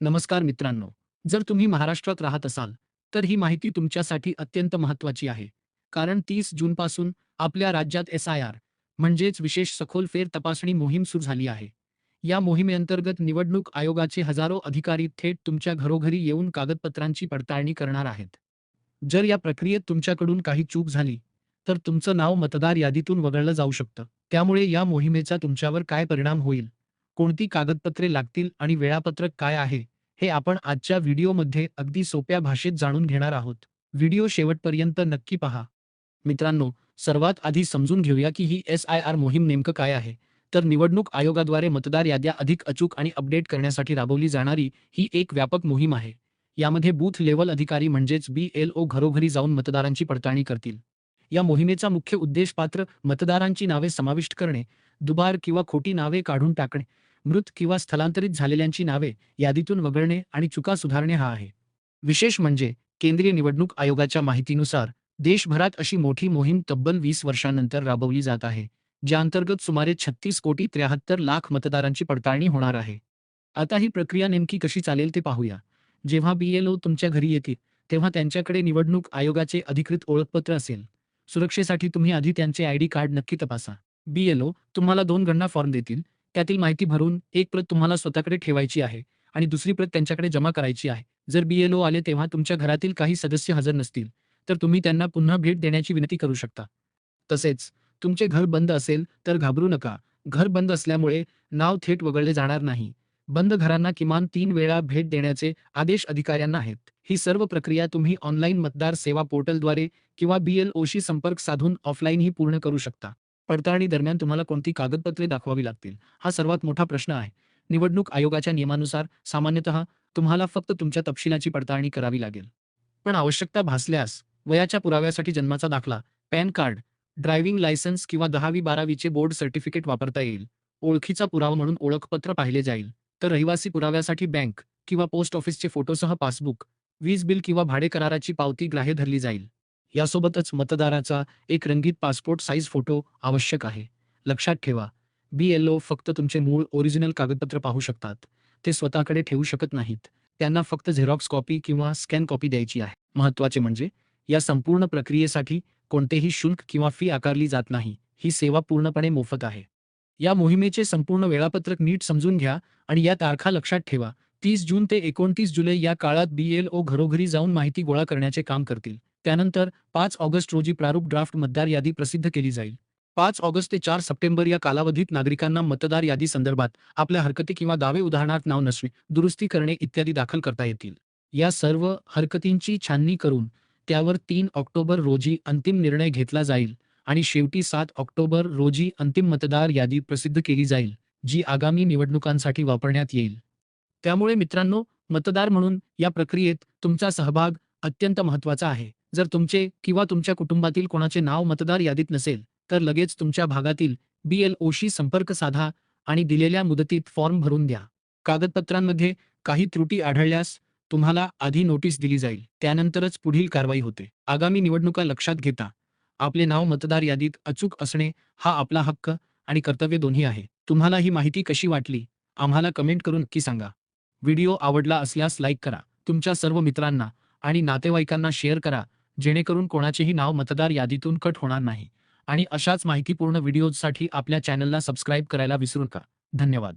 नमस्कार मित्रांनो. जर तुम्ही महाराष्ट्रात राहत असाल, तर ही माहिती तुमच्यासाठी अत्यंत महत्त्वाची आहे. कारण 30 जूनपासून आपल्या राज्यात एस-आय-आर म्हणजेच विशेष सखोल फेर तपासणी मोहीम सुरू झाली आहे. या मोहिमेअंतर्गत निवडणूक आयोगाचे हजारो अधिकारी थेट तुमच्या घरोघरी येऊन कागदपत्रांची पडताळणी करणार आहेत. जर या प्रक्रियेत तुमच्याकडून काही चूक झाली, तर तुमचं नाव मतदार यादीतून वगळलं जाऊ शकतं. त्यामुळे या मोहिमेचा तुमच्यावर काय परिणाम होईल, कोणती कागदपत्रे लागतील आणि वेळापत्रक काय आहे, हे आपण आजच्या व्हिडिओमध्ये अगदी सोप्या भाषेत जाणून घेणार आहोत. व्हिडिओ शेवटपर्यंत नक्की पहा. मित्रांनो, सर्वात आधी समजून घेऊया की ही एस-आय-आर मोहीम नेमकं काय आहे. तर निवडणूक आयोगाद्वारे मतदार याद्या अधिक अचूक आणि अपडेट करण्यासाठी राबवली जाणारी ही एक व्यापक मोहीम आहे. यामध्ये बूथ लेव्हल अधिकारी म्हणजेच BLO घरोघरी जाऊन मतदारांची पडताळणी करतील. या मोहिमेचा मुख्य उद्देश पात्र मतदारांची नावे समाविष्ट करणे, दुबार किंवा खोटी नावे काढून टाकणे, मृत किंवा स्थलांतरित झालेल्यांची नावे यादीतून वगळणे आणि चुका सुधारणे हा आहे. विशेष म्हणजे केंद्रीय निवडणूक आयोगाच्या माहितीनुसार देशभरात अशी मोठी मोहीम तब्बल 20 वर्षांनंतर राबवली जात आहे, ज्या अंतर्गत सुमारे 36,73,00,000 मतदारांची पडताळणी होणार आहे. आता ही प्रक्रिया नेमकी कशी चालेल ते पाहूया. जेव्हा BLO तुमच्या घरी येतील, तेव्हा त्यांच्याकडे निवडणूक आयोगाचे अधिकृत ओळखपत्र असेल. सुरक्षेसाठी तुम्ही आधी त्यांचे ID कार्ड नक्की तपासा. BLO तुम्हाला 2 गणना फॉर्म देतील. त्यातील माहिती भरून एक प्रत तुम्हाला स्वतःकडे ठेवायची आहे आणि दुसरी प्रत त्यांच्याकडे जमा करायची आहे. जर BLO आले तेव्हा तुमच्या घरातील काही सदस्य हजर नसतील, तर तुम्ही त्यांना पुन्हा भेट देण्याची विनंती करू शकता. तसेच तुमचे घर बंद असेल तर घाबरू नका. घर बंद असल्यामुळे नाव थेट वगळले जाणार नाही. बंद घरांना किमान 3 वेळा भेट देण्याचे आदेश अधिकाऱ्यांना आहेत. ही सर्व प्रक्रिया तुम्ही ऑनलाईन मतदार सेवा पोर्टलद्वारे किंवा BLOशी संपर्क साधून ऑफलाईनही पूर्ण करू शकता. पडताळणी दरम्यान तुम्हाला कोणती कागदपत्रे दाखवावी लागतील, हा सर्वात मोठा प्रश्न आहे. निवडणूक आयोगाच्या नियमानुसार सामान्यतः तुम्हाला फक्त तुमच्या तपशिलाची पडताळणी करावी लागेल. पण आवश्यकता भासल्यास वयाच्या पुराव्यासाठी जन्माचा दाखला, पॅन कार्ड, ड्रायव्हिंग लायसन्स किंवा 10वी-12वीचे बोर्ड सर्टिफिकेट वापरता येईल. ओळखीचा पुरावा म्हणून ओळखपत्र पाहिले जाईल. तर रहिवासी पुराव्यासाठी बँक किंवा पोस्ट ऑफिसचे फोटोसह पासबुक, वीज बिल किंवा भाडे कराराची पावती ग्राह्य धरली जाईल. यासोबतच मतदाराचा एक रंगीत पासपोर्ट साईज फोटो आवश्यक आहे. लक्षात ठेवा, BLO फक्त तुमचे मूळ ओरिजिनल कागदपत्र पाहू शकतात. ते स्वतःकडे ठेवू शकत नाहीत. त्यांना फक्त झेरॉक्स कॉपी किंवा स्कॅन कॉपी द्यायची आहे. महत्त्वाचे म्हणजे या संपूर्ण प्रक्रियेसाठी कोणतेही शुल्क किंवा फी आकारली जात नाही. ही सेवा पूर्णपणे मोफत आहे. या मोहिमेचे संपूर्ण वेळापत्रक नीट समजून घ्या आणि या तारखा लक्षात ठेवा. 30 जून ते 29 जुलै या काळात BLO घरोघरी जाऊन माहिती गोळा करण्याचे काम करतील. त्यानंतर 5 ऑगस्ट रोजी प्रारूप ड्राफ्ट मतदार यादी प्रसिद्ध केली जाईल. 5 ऑगस्ट ते 4 सप्टेंबर या कालावधीत नागरिकांना मतदार यादी संदर्भात आपल्या हरकती किंवा दावे उदाहरणार्थ नाव नसणे, दुरुस्ती करणे इत्यादी दाखल करता येतील. या सर्व हरकतींची छाननी करून त्यावर 3 ऑक्टोबर रोजी अंतिम निर्णय घेतला जाईल आणि शेवटी 7 ऑक्टोबर रोजी अंतिम मतदार यादी प्रसिद्ध केली जाईल, जी आगामी निवडणुकांसाठी वापरण्यात येईल. त्यामुळे मित्रांनो, मतदार म्हणून या प्रक्रियेत तुमचा सहभाग अत्यंत महत्त्वाचा आहे. जर तुमचे किंवा तुमच्या कुटुंबातील कोणाचे नाव मतदार यादीत नसेल, तर लगेच तुमच्या भागातील BLOशी संपर्क साधा आणि दिलेल्या मुदतीत फॉर्म भरून द्या. कागदपत्रांमध्ये काही त्रुटी आढळल्यास तुम्हाला आधी नोटीस दिली जाईल. त्यानंतरच पुढील कारवाई होते. आगामी निवडणुका लक्षात घेता आपले नाव मतदार यादीत अचूक असणे हा आपला हक्क आणि कर्तव्य दोन्ही आहे. तुम्हाला ही माहिती कशी वाटली? आम्हाला कमेंट करून नक्की सांगा. व्हिडिओ आवडला असल्यास लाईक करा. तुमच्या सर्व मित्रांना आणि नातेवाईकांना शेअर करा, जेणेकरून कोणाचेही नाव मतदार यादीतून कट होणार नाही. आणि अशाच माहितीपूर्ण व्हिडिओजसाठी आपल्या चॅनलला सबस्क्राईब करायला विसरू नका. धन्यवाद.